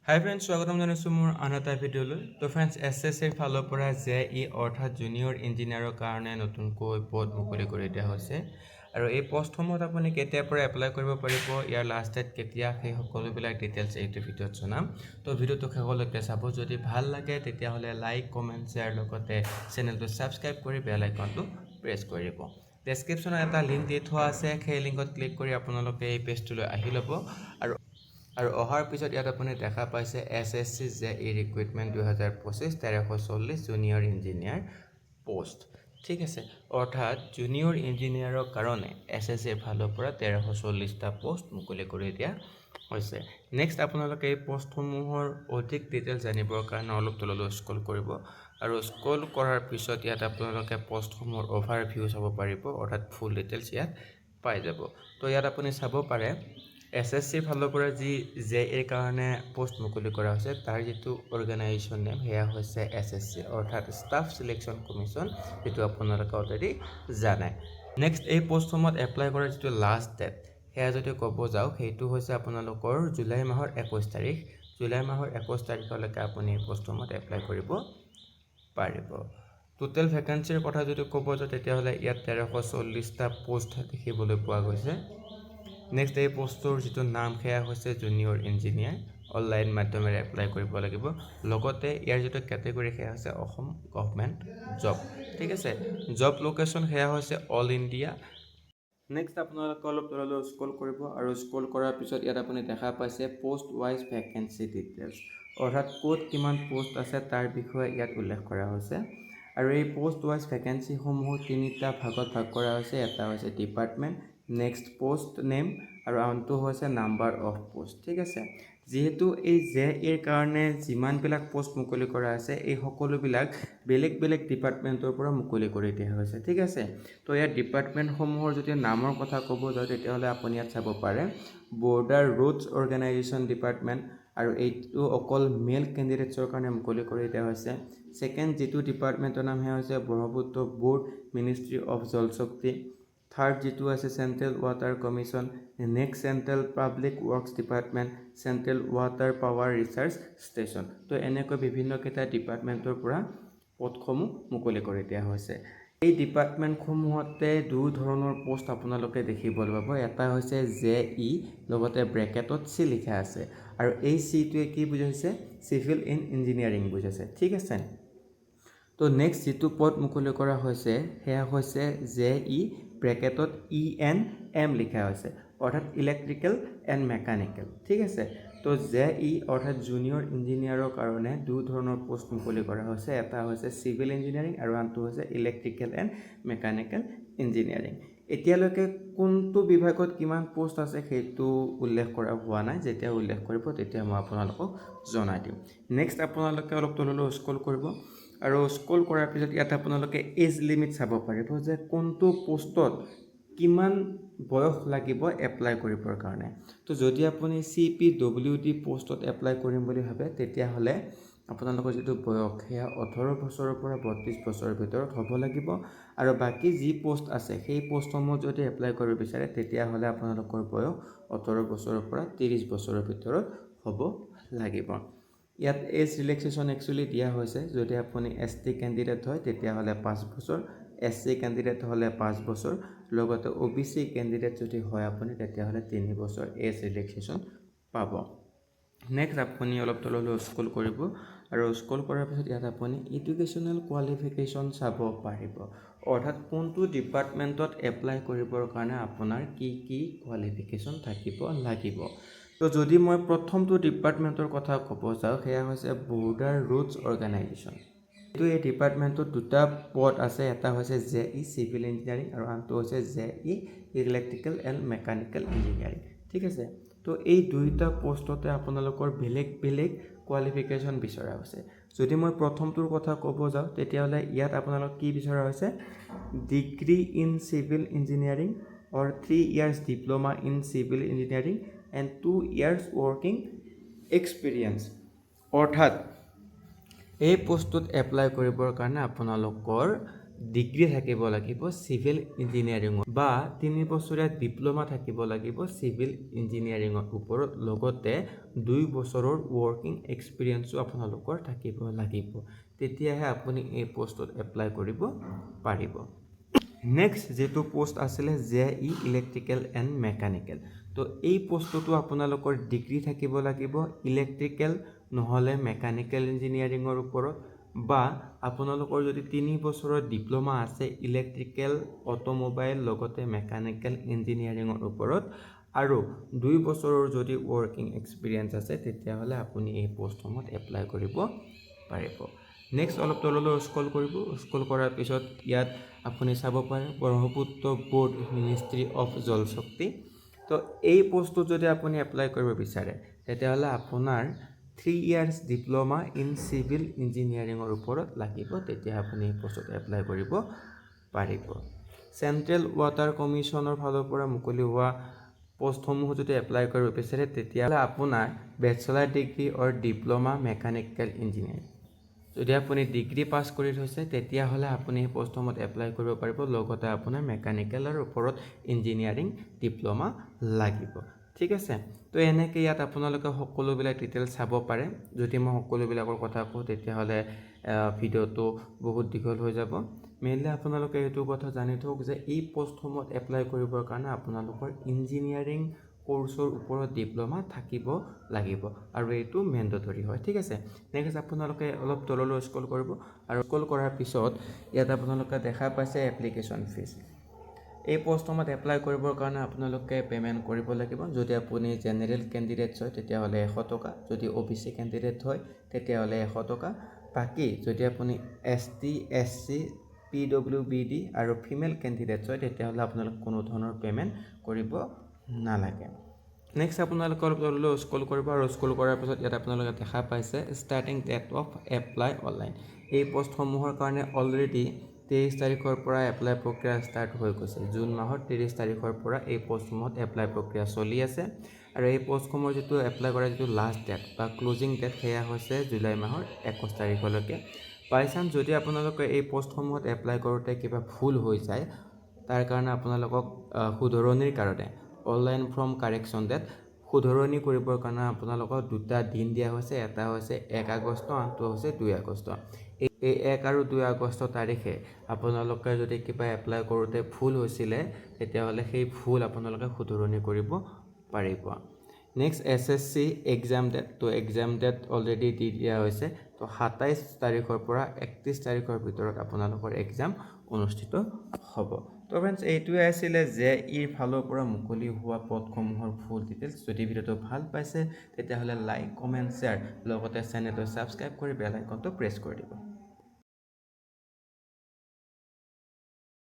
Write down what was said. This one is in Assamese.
হাই ফ্ৰেণ্ডছ, স্বাগতম জনাইছোঁ মোৰ আন এটা ভিডিঅ'লৈ। তো ফ্ৰেণ্ডছ, SSCৰ ফালৰ পৰা JEE অৰ্থাৎ জুনিয়ৰ ইঞ্জিনিয়াৰৰ কাৰণে নতুনকৈ পদ মুকলি কৰি দিয়া হৈছে। আৰু এই পষ্টসমূহত আপুনি কেতিয়াৰ পৰা এপ্লাই কৰিব পাৰিব, ইয়াৰ লাষ্ট ডেট কেতিয়া, সেই সকলোবিলাক ডিটেইলছ এইটো ভিডিঅ'ত জনাম। তো ভিডিঅ'টো শেষলৈকে চাব। যদি ভাল লাগে তেতিয়াহ'লে লাইক, কমেণ্ট, শ্বেয়াৰ লগতে চেনেলটো ছাবস্ক্ৰাইব কৰি বেল আইকনটো প্ৰেছ কৰি দিব। ডেছক্ৰিপশ্যনত এটা লিংক দি থোৱা আছে, সেই লিংকত ক্লিক কৰি আপোনালোকে এই পেজটোলৈ আহি ল'ব। আৰু অহাৰ পিছত ইয়াত আপুনি দেখা পাইছে SSC JEE recruitment 2025 1340 junior engineer post. ঠিক আছে, অৰ্থাৎ জুনিয়ৰ ইঞ্জিনিয়াৰৰ কাৰণে SSCৰ ফালৰ পৰা 1340টা পোষ্ট মুকলি কৰি দিয়া হৈছে। নেক্সট আপোনালোকে এই পোষ্টসমূহৰ অধিক ডিটেইলছ জানিবৰ কাৰণে অলপ তললৈ স্ক্ৰল কৰিব। আৰু স্ক্ৰল কৰাৰ পিছত ইয়াত আপোনালোকে পোষ্টসমূহৰ অভাৰভিউ চাব পাৰিব, অৰ্থাৎ ফুল ডিটেইলছ ইয়াত পাই যাব। তো ইয়াত আপুনি চাব পাৰে SSCৰ ফালৰ পৰা যি JEE কাৰণে পোষ্ট মুকলি কৰা হৈছে তাৰ যিটো অৰ্গেনাইজেশ্যন নেম সেয়া হৈছে SSC, অৰ্থাৎ ষ্টাফ চিলেকশ্যন কমিশ্যন, যিটো আপোনালোকে অলৰেডি জানে। নেক্সট এই পোষ্টসমূহত এপ্লাই কৰাৰ যিটো লাষ্ট ডেট সেয়া যদি ক'ব যাওঁ, সেইটো হৈছে আপোনালোকৰ জুলাই মাহৰ 21 তাৰিখ। জুলাই মাহৰ 21 তাৰিখলৈকে আপুনি এই পোষ্টসমূহত এপ্লাই কৰিব পাৰিব। টোটেল ভেকেঞ্চিৰ কথা যদি ক'ব যাওঁ তেতিয়াহ'লে ইয়াত 1340টা পোষ্ট দেখিবলৈ পোৱা গৈছে। নেক্সট এই পোষ্টৰ যিটো নাম সেয়া হৈছে জুনিয়ৰ ইঞ্জিনিয়াৰ, অনলাইন মাধ্যমেৰে এপ্লাই কৰিব লাগিব। লগতে ইয়াৰ যিটো কেটেগৰী সেয়া হৈছে অসম গভৰ্ণমেণ্ট জব। ঠিক আছে, জব লোকেশ্যন সেয়া হৈছে অল ইণ্ডিয়া। নেক্সট আপোনালোকে অলপ তললৈ স্ক্ৰল কৰিব আৰু স্ক্ৰল কৰাৰ পিছত ইয়াত আপুনি দেখা পাইছে পোষ্ট ৱাইজ ভেকেঞ্চি ডিটেইলছ, অৰ্থাৎ ক'ত কিমান পোষ্ট আছে তাৰ বিষয়ে ইয়াত উল্লেখ কৰা হৈছে। আৰু এই পোষ্ট ৱাইজ ভেকেঞ্চিসমূহ তিনিটা ভাগত ভাগ কৰা হৈছে। এটা হৈছে ডিপাৰ্টমেণ্ট, নেক্সট পোষ্ট নেম আৰু আনটো হৈছে নাম্বাৰ অফ পোষ্ট। ঠিক আছে, যিহেতু এই JEEৰ কাৰণে যিমানবিলাক পোষ্ট মুকলি কৰা আছে এই সকলোবিলাক বেলেগ বেলেগ ডিপাৰ্টমেণ্টৰ পৰা মুকলি কৰি দিয়া হৈছে। ঠিক আছে, তো ইয়াত ডিপাৰ্টমেণ্টসমূহৰ যদি নামৰ কথা ক'ব যাওঁ তেতিয়াহ'লে আপুনি ইয়াত চাব পাৰে বৰ্ডাৰ ৰোডছ অৰ্গেনাইজেশ্যন ডিপাৰ্টমেণ্ট, আৰু এইটো অকল মেল কেণ্ডিডেটছৰ কাৰণে মুকলি কৰি দিয়া হৈছে। ছেকেণ্ড যিটো ডিপাৰ্টমেণ্টৰ নাম সেয়া হৈছে ব্ৰহ্মপুত্ৰ ব'ৰ্ড মিনিষ্ট্ৰী অফ জল শক্তি। থাৰ্ড যিটো আছে central water commission. Next central public works department, central water power research station. তো এনেকৈ বিভিন্নকেইটা ডিপাৰ্টমেণ্টৰ পৰা পদসমূহ মুকলি কৰি দিয়া হৈছে। এই ডিপাৰ্টমেণ্টসমূহতে দুই ধৰণৰ পোষ্ট আপোনালোকে দেখিবলৈ পাব। এটা হৈছে JEE, লগতে ব্ৰেকেটত C লিখা আছে, আৰু এই চিটোৱে কি বুজাইছে, চিভিল ইঞ্জিনিয়াৰিং বুজাইছে। ঠিক আছে, তো নেক্সট যিটো পদ মুকলি কৰা হৈছে সেয়া হৈছে JEE ব্ৰেকেটত ENM লিখা হৈছে, অৰ্থাৎ ইলেক্ট্ৰিকেল এণ্ড মেকানিকেল। ঠিক আছে, তো JEE অৰ্থাৎ জুনিয়ৰ ইঞ্জিনিয়াৰৰ কাৰণে দুই ধৰণৰ পোষ্ট মুকলি কৰা হৈছে। এটা হৈছে চিভিল ইঞ্জিনিয়াৰিং আৰু আনটো হৈছে ইলেক্ট্ৰিকেল এণ্ড মেকানিকেল ইঞ্জিনিয়াৰিং। এতিয়ালৈকে কোনটো বিভাগত কিমান পোষ্ট আছে সেইটো উল্লেখ কৰা হোৱা নাই। যেতিয়া উল্লেখ কৰিব তেতিয়া মই আপোনালোকক জনাই দিম। নেক্সট আপোনালোকে অলপ তললৈ স্ক্ৰল কৰিব আৰু স্ক্ৰল কৰাৰ পিছত ইয়াত আপোনালোকে এজ লিমিট চাব পাৰিব যে কোনটো পোষ্টত কিমান বয়স লাগিব এপ্লাই কৰিবৰ কাৰণে। তো যদি আপুনি CPWD পোষ্টত এপ্লাই কৰিম বুলি ভাবে তেতিয়াহ'লে আপোনালোকৰ যিটো বয়স সেয়া 18 বছৰৰ পৰা 32 বছৰৰ ভিতৰত হ'ব লাগিব। আৰু বাকী যি পোষ্ট আছে সেই পোষ্টসমূহ যদি এপ্লাই কৰিব বিচাৰে তেতিয়াহ'লে আপোনালোকৰ বয়স 18 বছৰৰ পৰা 30 বছৰৰ ভিতৰত হ'ব লাগিব। ইয়াত এজ ৰিলেক্সেশ্যন একচুৱেলি দিয়া হৈছে। যদি আপুনি ST কেণ্ডিডেট হয় তেতিয়াহ'লে 5 বছৰ, SC কেণ্ডিডেট হ'লে 5 বছৰ, লগতে OBC কেণ্ডিডেট যদি হয় আপুনি তেতিয়াহ'লে 3 বছৰ এজ ৰিলেক্সেশ্যন পাব। নেক্সট আপুনি অলপ তললৈ স্ক্ৰল কৰিব আৰু স্ক্ৰল কৰাৰ পিছত ইয়াত আপুনি এডুকেশ্যনেল কোৱালিফিকেশ্যন চাব পাৰিব, অৰ্থাৎ কোনটো ডিপাৰ্টমেণ্টত এপ্লাই কৰিবৰ কাৰণে আপোনাৰ কি কি কোৱালিফিকেশ্যন থাকিব লাগিব। তো যদি মই প্ৰথমটো ডিপাৰ্টমেণ্টৰ কথা ক'ব যাওঁ সেয়া হৈছে বৰ্ডাৰ ৰোডছ অৰ্গেনাইজেশ্যন। এই ডিপাৰ্টমেণ্টত দুটা পদ আছে, এটা হৈছে JEE চিভিল ইঞ্জিনিয়াৰিং আৰু আনটো হৈছে JEE electrical and mechanical engineering. ঠিক আছে, তো এই দুইটা পোষ্টতে আপোনালোকৰ বেলেগ বেলেগ কোৱালিফিকেশ্যন বিচৰা হৈছে। যদি মই প্ৰথমটোৰ কথা ক'ব যাওঁ তেতিয়াহ'লে ইয়াত আপোনালোক কি বিচৰা হৈছে, degree in civil engineering or 3 years diploma in civil engineering and 2 years working experience. অৰ্থাৎ এই পোষ্টটোত এপ্লাই কৰিবৰ কাৰণে আপোনালোকৰ ডিগ্ৰী থাকিব লাগিব চিভিল ইঞ্জিনিয়াৰিঙত বা 3 বছৰীয়া ডিপ্ল'মা থাকিব লাগিব চিভিল ইঞ্জিনিয়াৰিঙৰ ওপৰত লগতে 2 বছৰৰ ৱৰ্কিং এক্সপিৰিয়েঞ্চো আপোনালোকৰ থাকিব লাগিব তেতিয়াহে আপুনি এই পোষ্টত এপ্লাই কৰিব পাৰিব নেক্সট যেটো পোষ্ট আছিলে JEE ইলেক্ট্ৰিকেল এণ্ড মেকানিকেল তো এই পোষ্টটো আপোনালোকৰ ডিগ্ৰী থাকিব লাগিব ইলেক্ট্ৰিকেল নহলে মেকানিকেল ইঞ্জিনিয়াৰিঙৰ ওপৰত বা আপোনালোকৰ যদি 3 বছৰৰ ডিপ্ল'মা আছে ইলেক্ট্ৰিকেল অটোমোবাইল লগতে মেকানিকেল ইঞ্জিনিয়াৰিঙৰ ওপৰত আৰু 2 বছৰৰ যদি ৱৰ্কিং এক্সপিৰিয়েঞ্চ আছে তেতিয়াহলে আপুনি এই পোষ্টসমূহত এপ্লাই কৰিব পাৰিব নেক্সট অলপ তললৈ স্ক্ৰল কৰিব স্ক্ৰল কৰাৰ পিছত ইয়াত আপুনি চাব পাৰে ব্ৰহ্মপুত্ৰ বোৰ্ড মিনিষ্ট্ৰি অফ জল শক্তি তো এই পোষ্টটো যদি আপুনি এপ্লাই কৰিব বিচাৰে তেতিয়াহলে আপোনাৰ 3 ইয়াৰ্স ডিপ্ল'মা ইন চিভিল ইঞ্জিনিয়াৰিঙৰ ওপৰত লাগিব তেতিয়া আপুনি এই পোষ্টত এপ্লাই কৰিব পাৰিব চেন্ট্ৰেল ৱাটাৰ কমিশনৰ ফালৰ পৰা মুকলি হোৱা পোষ্টসমূহ যদি এপ্লাই কৰিব বিচাৰে তেতিয়াহলে আপোনাৰ বেচেলাৰ ডিগ্ৰী অৰ ডিপ্ল'মা মেকানিকেল ইঞ্জিনিয়াৰিং যদি আপুনি ডিগ্ৰী পাছ কৰি থৈছে তেতিয়াহলে আপুনি এই পোষ্টসমূহত এপ্লাই কৰিব পাৰিব লগতে আপোনাৰ মেকানিকেলৰ ওপৰত ইঞ্জিনিয়াৰিং ডিপ্ল'মা লাগিব ঠিক আছে তো এনেকৈ ইয়াত আপোনালোকে সকলোবিলাক ডিটেইলছ চাব পাৰে যদি মই সকলোবিলাকৰ কথা কওঁ তেতিয়াহলে ভিডিঅ'টো বহুত দীঘল হৈ যাব মেইনলি আপোনালোকে এইটো কথা জানি থওক যে এই পোষ্টসমূহত এপ্লাই কৰিবৰ কাৰণে আপোনালোকৰ ইঞ্জিনিয়াৰিং কোৰ্সৰ ওপৰত ডিপ্ল'মা থাকিব লাগিব আৰু এইটো মেন্ডেটৰি হয় ঠিক আছে নেক্সট আপোনালোকে অলপ তললৈ স্ক্ৰল কৰিব আৰু স্ক্ৰল কৰাৰ পিছত ইয়াত আপোনালোকে দেখা পাইছে এপ্লিকেশ্যন ফিজ এই পোষ্টসমূহত এপ্লাই কৰিবৰ কাৰণে আপোনালোকে পেমেন্ট কৰিব লাগিব যদি আপুনি জেনেৰেল ক্যান্ডিডেটছ হয় তেতিয়াহলে 100 টকা যদি OBC ক্যান্ডিডেট হয় তেতিয়াহলে 100 টকা বাকি যদি আপুনি ST SC PWBD আৰু ফিমেল ক্যান্ডিডেটছ হয় তেতিয়াহলে আপোনালোক কোনো ধৰণৰ পেমেন্ট কৰিব নালাগে নেক্সট আপোনালোকে অলপ তললৈ স্ক্ৰল কৰিব আৰু স্ক্ৰল কৰাৰ পিছত ইয়াত আপোনালোকে দেখা পাইছে starting date of apply online এই পোষ্টসমূহৰ কাৰণে অলৰেডি 23 তাৰিখৰ পৰা এপ্লাই প্ৰক্ৰিয়া ষ্টাৰ্ট হৈ গৈছে জুন মাহৰ 30 তাৰিখৰ পৰা এই পোষ্টসমূহত এপ্লাই প্ৰক্ৰিয়া চলি আছে আৰু এই পোষ্টসমূহৰ যেটো এপ্লাই কৰা যেটো লাষ্ট ডেট বা ক্লোজিং ডেট হেয়া হৈছে জুলাই মাহৰ 21 তাৰিখলৈকে বাই চান্স যদি আপোনালোকে এই পোষ্টসমূহত এপ্লাই কৰোতে কিবা ভুল হৈ যায় তাৰ কাৰণে আপোনালোকক শুধৰণিৰ কাৰণে অনলাইন ফৰ্ম কাৰেকশ্যন ডেট শুধৰণি কৰিবৰ কাৰণে আপোনালোকক দুটা দিন দিয়া হৈছে এটা হৈছে 1 আগষ্ট আনটো হৈছে 2 আগষ্ট এই 1 আৰু 2 আগষ্ট তাৰিখে আপোনালোকে যদি কিবা এপ্লাই কৰোতে ভুল হৈছিলে তেতিয়াহলে সেই ভুল আপোনালোকে শুধৰণি কৰিব পাৰিব নেক্সট SSC এক্সাম ডেট তো এক্সাম ডেট অলৰেডি দি দিয়া হৈছে তো 27 তাৰিখৰ পৰা 31 তাৰিখৰ ভিতৰত আপোনালোকৰ এক্সাম অনুষ্ঠিত হ'ব তো फ्रेंड्स এইটোৱে আছিল যে ইৰ ফালৰ পৰা মুকলি হোৱা পদসমূহৰ ফুল ডিটেইলছ যদি ভিডিওটো ভাল পাইছে তেতিয়াহলে লাইক কমেন্ট শেয়াৰ লগতে চেনেলটো সাবস্ক্ৰাইব কৰি বেল আইকনটো প্ৰেছ কৰি দিব